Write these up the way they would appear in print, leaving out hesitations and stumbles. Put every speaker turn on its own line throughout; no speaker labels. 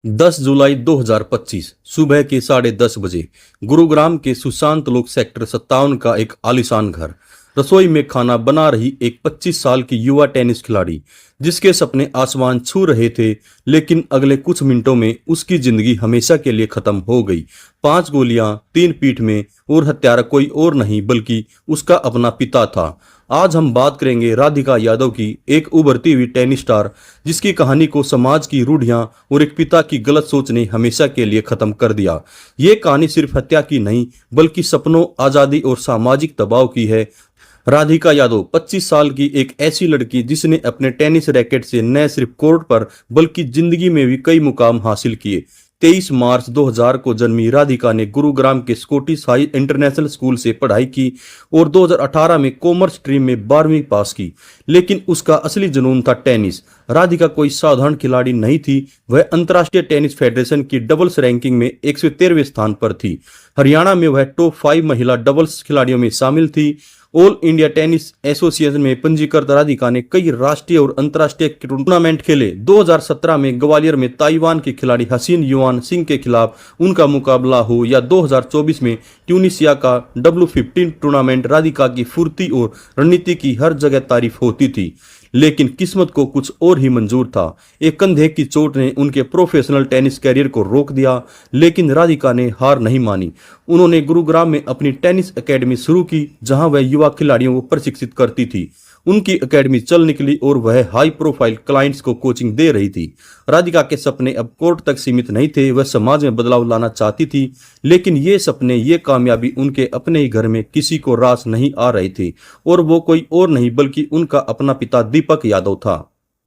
10 जुलाई 2025 सुबह के 10:30 बजे गुरुग्राम के सुशांत लोक सेक्टर 57 का एक आलीशान घर। रसोई में खाना बना रही एक 25 साल की युवा टेनिस खिलाड़ी, जिसके सपने आसमान छू रहे थे, लेकिन अगले कुछ मिनटों में उसकी जिंदगी हमेशा के लिए खत्म हो गई। 5 गोलियां, 3 पीठ में, और हत्यारा कोई और नहीं बल्कि उसका अपना पिता था। आज हम बात करेंगे राधिका यादव की, एक उभरती हुई टेनिस स्टार, जिसकी कहानी को समाज की रूढ़ियां और एक पिता की गलत सोच ने हमेशा के लिए खत्म कर दिया। ये कहानी सिर्फ हत्या की नहीं, बल्कि सपनों, आजादी और सामाजिक दबाव की है। राधिका यादव 25 साल की एक ऐसी लड़की जिसने अपने टेनिस रैकेट से न सिर्फ कोर्ट पर बल्कि जिंदगी में भी कई मुकाम हासिल किए। 23 मार्च 2000 को जन्मी राधिका ने गुरुग्राम के स्कॉटिश हाई इंटरनेशनल स्कूल से पढ़ाई की और 2018 में कॉमर्स स्ट्रीम में 12वीं पास की। लेकिन उसका असली जुनून था टेनिस। राधिका कोई साधारण खिलाड़ी नहीं थी, वह अंतर्राष्ट्रीय टेनिस फेडरेशन की डबल्स रैंकिंग में 113वें स्थान पर थी। हरियाणा में वह टॉप 5 महिला डबल्स खिलाड़ियों में शामिल थी। ऑल इंडिया टेनिस एसोसिएशन में पंजीकृत राधिका ने कई राष्ट्रीय और अंतर्राष्ट्रीय टूर्नामेंट खेले। 2017 में ग्वालियर में ताइवान की खिलाड़ी हसीन युआन सिंह के खिलाफ उनका मुकाबला हो, या 2024 में ट्यूनिसिया का W15 टूर्नामेंट, राधिका की फुर्ती और रणनीति की हर जगह तारीफ होती थी। लेकिन किस्मत को कुछ और ही मंजूर था। एक कंधे की चोट ने उनके प्रोफेशनल टेनिस कैरियर को रोक दिया, लेकिन राधिका ने हार नहीं मानी। उन्होंने गुरुग्राम में अपनी टेनिस एकेडमी शुरू की, जहां वह युवा खिलाड़ियों को प्रशिक्षित करती थी। उनकी एकेडमी चल निकली और वह हाई प्रोफाइल क्लाइंट्स को कोचिंग दे रही थी। राधिका के सपने अब कोर्ट तक सीमित नहीं थे, वह समाज में बदलाव लाना चाहती थी। लेकिन ये सपने, ये कामयाबी उनके अपने ही घर में किसी को रास नहीं आ रहे थे, और वो कोई और नहीं बल्कि उनका अपना पिता दीपक यादव था।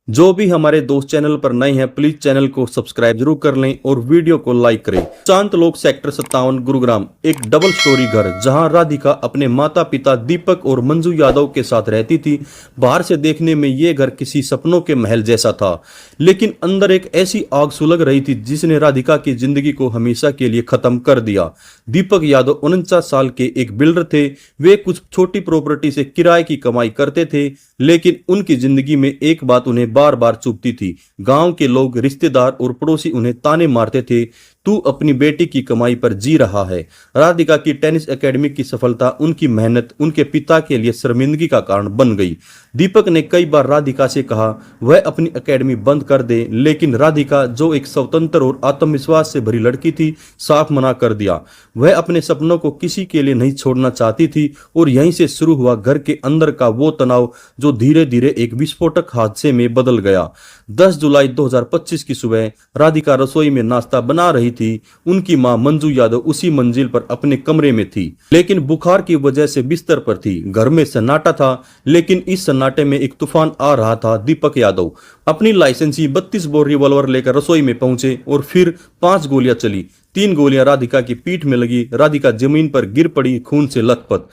जो भी हमारे दोस्त चैनल पर नए हैं, प्लीज चैनल को सब्सक्राइब जरूर कर लें और वीडियो को लाइक करें। शांत लोक सेक्टर 57 गुरुग्राम एक डबल स्टोरी घर, जहां राधिका अपने माता पिता दीपक और मंजू यादव के साथ रहती थी। बाहर से देखने में ये घर किसी सपनों के महल जैसा था, लेकिन अंदर एक ऐसी आग सुलग रही थी जिसने राधिका की जिंदगी को हमेशा के लिए खत्म कर दिया। दीपक यादव 49 साल के एक बिल्डर थे। वे कुछ छोटी प्रॉपर्टी से किराए की कमाई करते थे, लेकिन उनकी जिंदगी में एक बात उन्हें बार बार चुभती थी। गांव के लोग, रिश्तेदार और पड़ोसी उन्हें ताने मारते थे, तू अपनी बेटी की कमाई पर जी रहा है। राधिका की टेनिस एकेडमी की सफलता, उनकी मेहनत, उनके पिता के लिए शर्मिंदगी का कारण बन गई। दीपक ने कई बार राधिका से कहा वह अपनी एकेडमी बंद कर दे, लेकिन राधिका, जो एक स्वतंत्र और आत्मविश्वास से भरी लड़की थी, साफ मना कर दिया। वह अपने सपनों को किसी के लिए नहीं छोड़ना चाहती थी, और यहीं से शुरू हुआ घर के अंदर का वो तनाव जो धीरे धीरे एक विस्फोटक हादसे में बदल गया। 10 जुलाई 2025 की सुबह राधिका रसोई में नाश्ता बना रही थी। उनकी मां मंजू यादव उसी मंजिल पर अपने कमरे में थी, लेकिन बुखार की वजह से बिस्तर पर थी। घर में सन्नाटा था, लेकिन इस सन्नाटे में एक तूफान आ रहा था। दीपक यादव अपनी लाइसेंसी 32 बोर रिवॉल्वर लेकर रसोई में पहुंचे और फिर 5 गोलियां चली। 3 गोलियां राधिका की पीठ में लगी। राधिका जमीन पर गिर पड़ी, खून से लथपथ।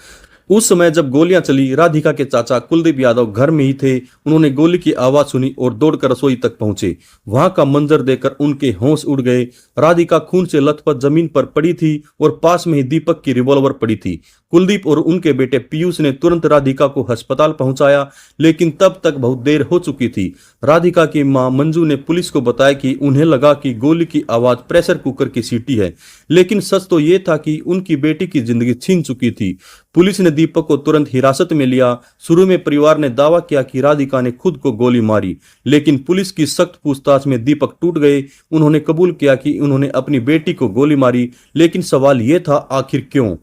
उस समय जब गोलियां चली, राधिका के चाचा कुलदीप यादव घर में ही थे। उन्होंने गोली की आवाज सुनी और दौड़कर रसोई तक पहुंचे। वहां का मंजर देखकर उनके होश उड़ गए। राधिका खून से लथपथ जमीन पर पड़ी थी और पास में ही दीपक की रिवॉल्वर पड़ी थी। कुलदीप और उनके बेटे पीयूष ने तुरंत राधिका को अस्पताल पहुंचाया, लेकिन तब तक बहुत देर हो चुकी थी। राधिका की मां मंजू ने पुलिस को बताया कि उन्हें लगा कि गोली की आवाज प्रेशर कुकर की सीटी है, लेकिन सच तो यह था कि उनकी बेटी की जिंदगी छीन चुकी थी। पुलिस ने दीपक को तुरंत हिरासत में लिया। शुरू में परिवार ने दावा किया कि राधिका ने खुद को गोली मारी, लेकिन पुलिस की सख्त पूछताछ में दीपक टूट गए। उन्होंने कबूल किया कि उन्होंने अपनी बेटी को गोली मारी, लेकिन सवाल यह था, आखिर क्यों?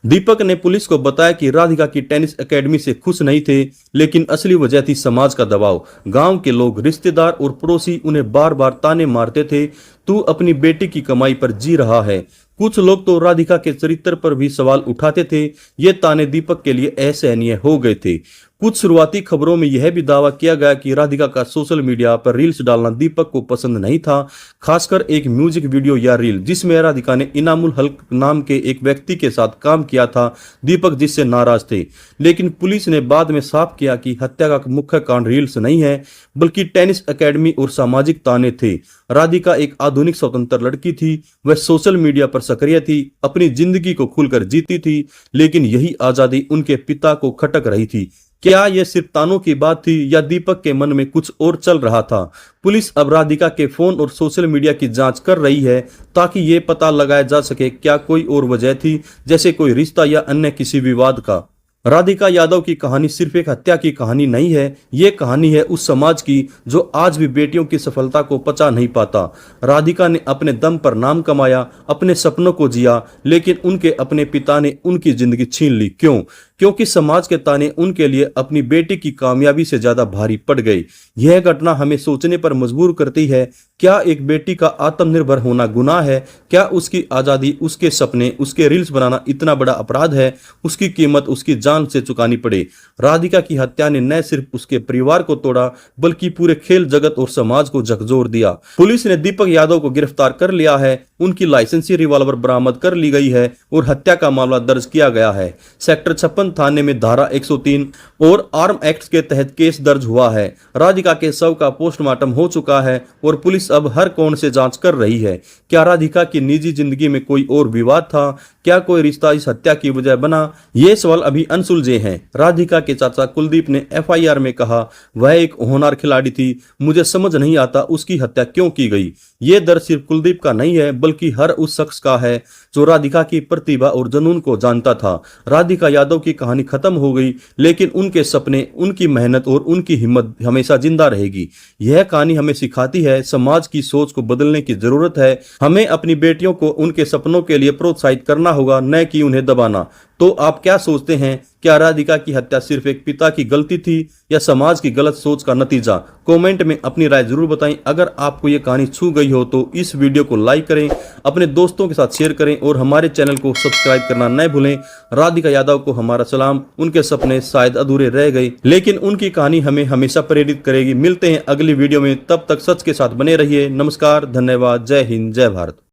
दीपक ने पुलिस को बताया कि राधिका की टेनिस एकेडमी से खुश नहीं थे, लेकिन असली वजह थी समाज का दबाव। गांव के लोग, रिश्तेदार और पड़ोसी उन्हें बार बार ताने मारते थे, तू अपनी बेटी की कमाई पर जी रहा है। कुछ लोग तो राधिका के चरित्र पर भी सवाल उठाते थे। ये ताने दीपक के लिए असहनीय हो गए थे। कुछ शुरुआती खबरों में यह भी दावा किया गया कि राधिका का सोशल मीडिया पर रील्स डालना दीपक को पसंद नहीं था, खासकर एक म्यूजिक वीडियो या रील जिसमें राधिका ने इनामुल हक नाम के एक व्यक्ति के साथ काम किया था। दीपक जिससे नाराज थे, लेकिन पुलिस ने बाद में साफ किया कि हत्या का मुख्य कारण रील्स नहीं है, बल्कि टेनिस एकेडमी और सामाजिक ताने थे। राधिका एक आधुनिक स्वतंत्र लड़की थी। वह सोशल मीडिया पर सक्रिय थी, अपनी जिंदगी को खुलकर जीती थी, लेकिन यही आजादी उनके पिता को खटक रही थी। क्या यह सिर्फ तानों की बात थी या दीपक के मन में कुछ और चल रहा था? पुलिस अब राधिका के फोन और सोशल मीडिया की जांच कर रही है ताकि ये पता लगाया जा सके क्या कोई और वजह थी, जैसे कोई रिश्ता या अन्य किसी विवाद का। राधिका यादव की कहानी सिर्फ एक हत्या की कहानी नहीं है, ये कहानी है उस समाज की जो आज भी बेटियों की सफलता को पचा नहीं पाता। राधिका ने अपने दम पर नाम कमाया, अपने सपनों को जिया, लेकिन उनके अपने पिता ने उनकी जिंदगी छीन ली। क्यों? क्योंकि समाज के ताने उनके लिए अपनी बेटी की कामयाबी से ज्यादा भारी पड़ गई। यह घटना हमें सोचने पर मजबूर करती है, क्या एक बेटी का आत्मनिर्भर होना गुनाह है? क्या उसकी आजादी, उसके सपने, उसके रील्स बनाना इतना बड़ा अपराध है? उसकी कीमत उसकी जान से चुकानी पड़े। राधिका की हत्या ने न सिर्फ उसके परिवार को तोड़ा बल्कि पूरे खेल जगत और समाज को झकझोर दिया। पुलिस ने दीपक यादव को गिरफ्तार कर लिया है, उनकी लाइसेंसी रिवॉल्वर बरामद कर ली गई है और हत्या का मामला दर्ज किया गया है। सेक्टर 56 थाने में धारा 103 और आर्म एक्ट के तहत केस दर्ज हुआ है। राधिका के शव का पोस्टमार्टम हो चुका है और पुलिस अब हर कोण से जांच कर रही है। क्या राधिका की निजी जिंदगी में कोई और विवाद था? क्या कोई रिश्ता इस हत्या की वजह बना? ये सवाल अभी अनसुलझे हैं। राधिका के चाचा कुलदीप ने एफआईआर में कहा, वह एक होनहार खिलाड़ी थी, मुझे समझ नहीं आता उसकी हत्या क्यों की गई। ये दर्द सिर्फ कुलदीप का नहीं है बल्कि हर उस शख्स का है जो राधिका की प्रतिभा और जुनून को जानता था। राधिका यादव की कहानी खत्म हो गई, लेकिन उनके सपने, उनकी मेहनत और उनकी हिम्मत हमेशा जिंदा रहेगी। यह कहानी हमें सिखाती है समाज की सोच को बदलने की जरूरत है। हमें अपनी बेटियों को उनके सपनों के लिए प्रोत्साहित करना होगा, न कि उन्हें दबाना। तो आप क्या सोचते हैं? क्या राधिका की हत्या सिर्फ एक पिता की गलती थी या समाज की गलत सोच का नतीजा? कमेंट में अपनी राय जरूर बताएं। अगर आपको ये कहानी छू गई हो तो इस वीडियो को लाइक करें, अपने दोस्तों के साथ शेयर करें और हमारे चैनल को सब्सक्राइब करना न भूलें। राधिका यादव को हमारा सलाम। उनके सपने शायद अधूरे रह गए, लेकिन उनकी कहानी हमें हमेशा प्रेरित करेगी। मिलते हैं अगली वीडियो में, तब तक सच के साथ बने रहिए। नमस्कार, धन्यवाद, जय हिंद, जय भारत।